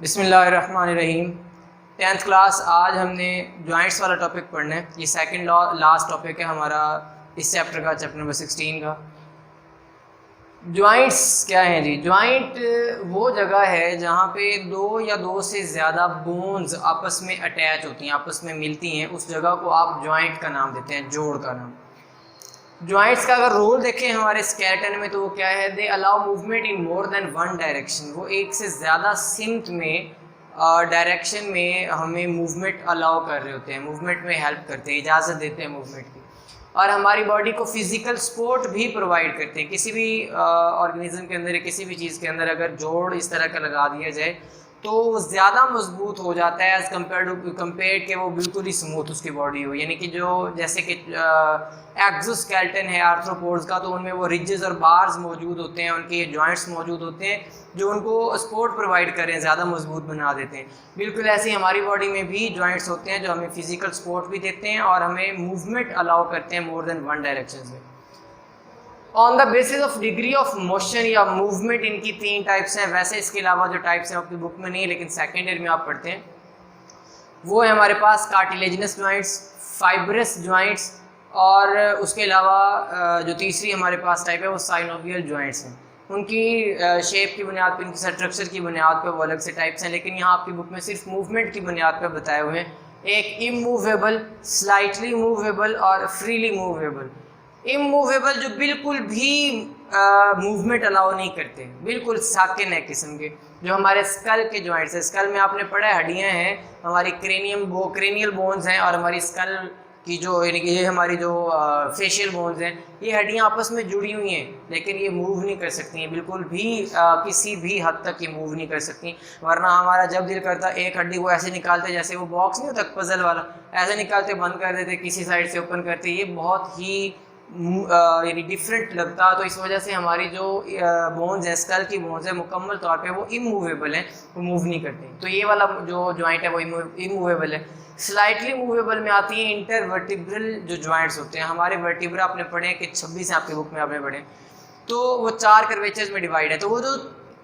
बिस्मिल्लाहिर्रहमानिर्रहीम। 10th class आज हमने जॉइंट्स वाला टॉपिक पढ़ना है। ये सेकंड लास्ट टॉपिक है हमारा इस चैप्टर का, चैप्टर नंबर 16 का। जॉइंट्स क्या हैं जी? जॉइंट वो जगह है जहाँ पे दो या दो से ज़्यादा बोन्स आपस में अटैच होती हैं, आपस में मिलती हैं। उस जगह को आप जॉइंट का नाम देते हैं, जोड़ का नाम। जॉइंट्स का अगर रोल देखें हमारे स्केलेटन में तो वो क्या है? They allow movement in more than one direction. वो एक से ज़्यादा सिमत में डायरेक्शन में हमें मूवमेंट अलाउ कर रहे होते हैं, मूवमेंट में हेल्प करते हैं, इजाज़त देते हैं मूवमेंट की। और हमारी बॉडी को फिज़िकल सपोर्ट भी प्रोवाइड करते हैं। किसी भी ऑर्गेनिज्म के अंदर या किसी भी चीज़ के अंदर अगर जोड़ इस तरह का लगा दिया जाए तो वो ज़्यादा मजबूत हो जाता है एज़ कम्पेयर के वो बिल्कुल ही स्मूथ उसकी बॉडी हो। यानी कि जो जैसे कि एक्सोस्केलेटन है आर्थ्रोपोड्स का, तो उनमें वो रिजेस और बार्स मौजूद होते हैं, उनके जॉइंट्स मौजूद होते हैं जो उनको सपोर्ट प्रोवाइड करें, ज़्यादा मजबूत बना देते हैं। बिल्कुल ऐसे ही हमारी बॉडी में भी जॉइंट्स होते हैं जो हमें फिजिकल सपोर्ट भी देते हैं और हमें मूवमेंट अलाउ करते हैं मोर देन वन डायरेक्शन में। On the basis of degree of motion या मूवमेंट इनकी 3 टाइप्स हैं। वैसे इसके अलावा जो टाइप्स हैं आपकी बुक में नहीं है, लेकिन सेकेंड ईयर में आप पढ़ते हैं। वो है हमारे पास कार्टिलेजिनस जॉइंट्स, फाइब्रस जॉइंट्स, और उसके अलावा जो तीसरी हमारे पास टाइप है वो साइनोवियल जॉइंट्स हैं। उनकी शेप की बुनियाद पर, उनकी स्ट्रक्चर की बुनियाद पर वो अलग से टाइप्स हैं, लेकिन यहाँ आपकी बुक में सिर्फ मूवमेंट की बुनियाद पर बताए हुए हैं। एक इमूवेबल, स्लाइटली मूवेबल और फ्रीली मूवेबल। इमूवेबल जो बिल्कुल भी मूवमेंट अलाउ नहीं करते, बिल्कुल साकिन है किस्म के, जो हमारे स्कल के जॉइंट्स हैं। स्कल में आपने पढ़ा है हड्डियां हैं, हमारी क्रेनियल बोन्स हैं, और हमारी स्कल की जो ये हमारी जो फेशियल बोन्स हैं, ये हड्डियां आपस में जुड़ी हुई हैं, लेकिन ये मूव नहीं कर सकती हैं बिल्कुल भी, किसी भी हद तक ये मूव नहीं कर सकती। वरना हमारा जब दिल करता एक हड्डी को ऐसे निकालते, जैसे वो बॉक्स नहीं होता पजल वाला, ऐसे निकालते बंद कर देते, किसी साइड से ओपन करते, ये बहुत ही यानी डिफरेंट लगता। तो इस वजह से हमारी जो बोन्स है, स्कल की बोन्स है, मुकम्मल तौर पे वो इमूवेबल हैं, वो मूव नहीं करते। तो ये वाला जो जॉइंट है वो इमूवेबल है। स्लाइटली मूवेबल में आती है इंटरवर्टिब्रल जो जॉइंट्स होते हैं। हमारे वर्टिब्रा आपने पढ़े हैं कि 26 हैं आपकी बुक में आपने पढ़े, तो वो 4 कर्वेचर्स में डिवाइड है। तो वो जो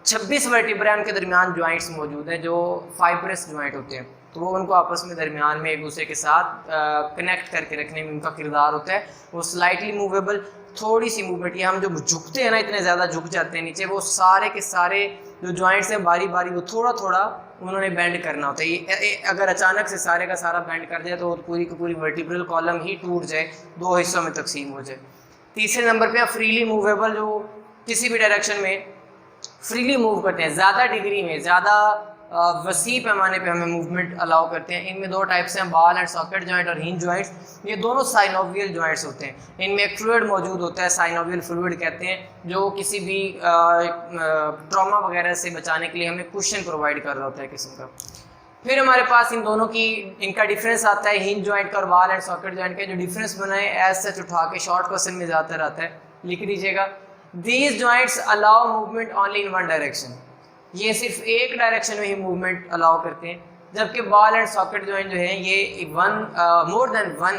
26 वर्टिब्रा उनके दरमियान जॉइंट्स मौजूद हैं जो फाइब्रस जॉइंट होते हैं, तो वो उनको आपस में दरमियान में एक दूसरे के साथ कनेक्ट करके रखने में उनका किरदार होता है। वो स्लाइटली मूवेबल, थोड़ी सी मूवमेंट, ये हम जो झुकते हैं ना, इतने ज़्यादा झुक जाते हैं नीचे, वो सारे के सारे जो जॉइंट्स हैं बारी बारी वो थोड़ा थोड़ा उन्होंने बेंड करना होता है। ये अगर अचानक से सारे का सारा बेंड कर जाए तो पूरी की पूरी वर्टिब्रल कॉलम ही टूट जाए, 2 हिस्सों में तकसीम हो जाए। तीसरे नंबर पे फ्रीली मूवेबल, जो किसी भी डायरेक्शन में फ्रीली मूव करते हैं, ज़्यादा डिग्री में, ज़्यादा वसी पैमाने पे हमें मूवमेंट अलाउ करते हैं। इनमें 2 टाइप्स हैं, बॉल एंड सॉकेट जॉइंट और हिंज जॉइंट्स। ये दोनों साइनोवियल जॉइंट्स होते हैं। इनमें एक फ्लूइड मौजूद होता है, साइनोवियल फ्लूइड कहते हैं, जो किसी भी ट्रॉमा वगैरह से बचाने के लिए हमें कुशन प्रोवाइड कर रहा होता है किस्म का। फिर हमारे पास इन दोनों की इनका डिफरेंस आता है, हिंज जॉइंट का और बॉल एंड सॉकेट जॉइंट का। जो डिफरेंस बनाए एज सच उठा के शॉर्ट क्वेश्चन में ज़्यादातर आता है, लिख लीजिएगा। These joints allow movement only in one direction. ये सिर्फ एक डायरेक्शन में ही मूवमेंट अलाउ करते हैं, जबकि बॉल एंड सॉकेट जॉइंट जो है ये मोर देन वन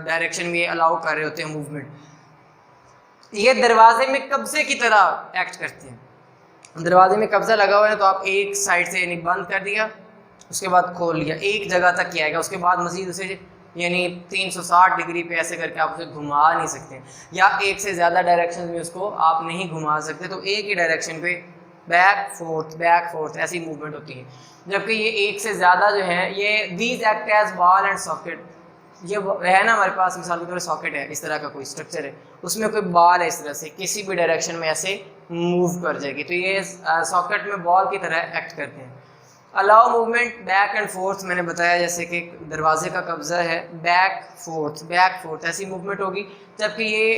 डायरेक्शन में अलाउ कर रहे होते हैं मूवमेंट। ये दरवाजे में कब्जे की तरह एक्ट करते हैं। दरवाजे में कब्जा लगा हुआ है तो आप एक साइड से यानी बंद कर दिया, उसके बाद खोल लिया, एक जगह तक किया आएगा, उसके बाद मजीद उसे यानी 360 डिग्री पे ऐसे करके आप उसे घुमा नहीं सकते, या एक से ज़्यादा डायरेक्शन में उसको आप नहीं घुमा सकते। तो एक ही डायरेक्शन पे बैक फोर्थ ऐसी मूवमेंट होती है। जबकि ये एक से ज़्यादा जो है, ये these act as ball and socket. ये है ना हमारे पास मिसाल के तौर पर सॉकेट है, इस तरह का कोई स्ट्रक्चर है, उसमें कोई बॉल है, इस तरह से किसी भी डायरेक्शन में ऐसे मूव कर जाएगी, तो ये सॉकेट में बॉल की तरह एक्ट करते हैं। Allow movement back and fourth, मैंने बताया जैसे कि दरवाजे का कब्जा है, बैक फोर्थ ऐसी मूवमेंट होगी। जबकि ये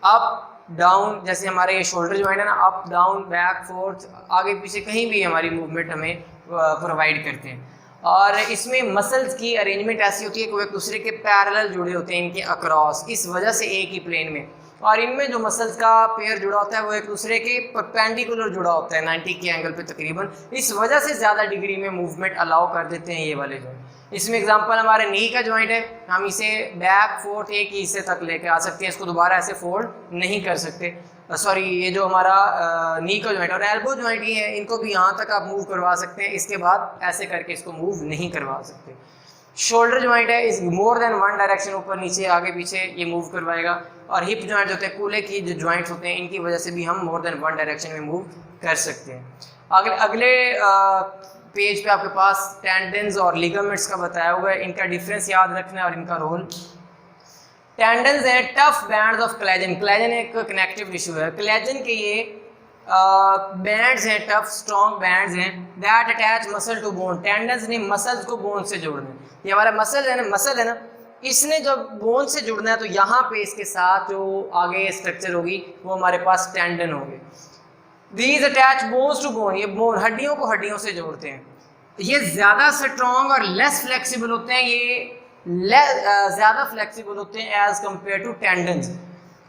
अप डाउन, जैसे हमारे ये शोल्डर जॉइंट है ना, अप डाउन बैक फोर्थ, आगे पीछे कहीं भी हमारी मूवमेंट हमें प्रोवाइड करते हैं। और इसमें मसल्स की अरेंजमेंट ऐसी होती है कि वो एक दूसरे के पैरेलल जुड़े होते हैं, इनके अक्रॉस, इस वजह से एक ही प्लेन में। और इनमें जो मसल्स का पेयर जुड़ा होता है वो एक दूसरे के परपेंडिकुलर जुड़ा होता है, 90 के एंगल पे तकरीबन। इस वजह से ज़्यादा डिग्री में मूवमेंट अलाउ कर देते हैं ये वाले जो। इसमें एग्जांपल हमारे नी का जॉइंट है, हम इसे बैक फोर्थ एक ही हिस्से तक लेके आ सकते हैं, इसको दोबारा ऐसे फोल्ड नहीं कर सकते। सॉरी, ये जो हमारा नी का जॉइंट और एल्बो जॉइंट ही है, इनको भी यहाँ तक आप मूव करवा सकते हैं, इसके बाद ऐसे करके इसको मूव नहीं करवा सकते। शोल्डर जॉइंट है, इस मोर देन वन डायरेक्शन, ऊपर नीचे आगे पीछे ये मूव करवाएगा। और हिप जॉइंट होते हैं, कूल्हे की जो जॉइंट्स होते हैं, इनकी वजह से भी हम मोर देन वन डायरेक्शन में मूव कर सकते हैं। अगले पेज पे आपके पास टेंडन्स और लिगामेंट्स का बताया हुआ है, इनका डिफरेंस याद रखना है और इनका रोल। टेंडन्स हैं tough bands of collagen, collagen एक कनेक्टिव टिश्यू है, कोलेजन के ये बैंड्स हैं, टफ स्ट्रॉन्ग बैंड्स हैं that attach muscle to bone. Tendons ने मसल्स को बोन से जोड़ना है, ये हमारा मसल है ना, इसने जब बोन से जुड़ना है तो यहाँ पे इसके साथ जो आगे स्ट्रक्चर होगी वो हमारे पास टेंडन होंगे। These attach bones to bone, ये बोन हड्डियों को हड्डियों से जोड़ते हैं। ये ज़्यादा स्ट्रॉन्ग और लेस फ्लेक्सिबल होते हैं, ये ज़्यादा फ्लेक्सिबल होते हैं एज कम्पेयर टू टेंडन्स।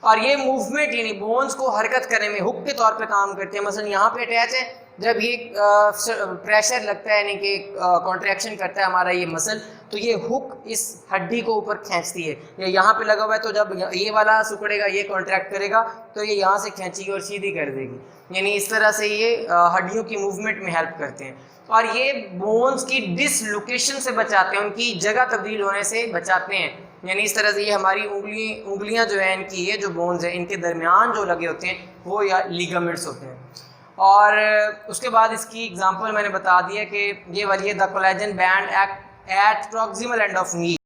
और ये मूवमेंट यानी बोन्स को हरकत करने में हुक के तौर पे काम करते हैं। मसलन यहाँ पे अटैच है, जब ये प्रेशर लगता है यानी कि कॉन्ट्रैक्शन करता है हमारा ये मसल, तो ये हुक इस हड्डी को ऊपर खींचती है। ये यहाँ पे लगा हुआ है, तो जब ये वाला सिकुड़ेगा, ये कॉन्ट्रैक्ट करेगा, तो ये यहाँ से खींचेगी और सीधी कर देगी। यानी इस तरह से ये हड्डियों की मूवमेंट में हेल्प करते हैं। और ये बोन्स की डिसलोकेशन से बचाते हैं, उनकी जगह तब्दील होने से बचाते हैं। यानी इस तरह से ये हमारी उंगलियां जो है इनकी, ये जो बोन्स हैं इनके दरमियान जो लगे होते हैं वो या लिगामेंट्स होते हैं। और उसके बाद इसकी एग्जांपल मैंने बता दिया कि ये वाली the collagen band at proximal end of knee.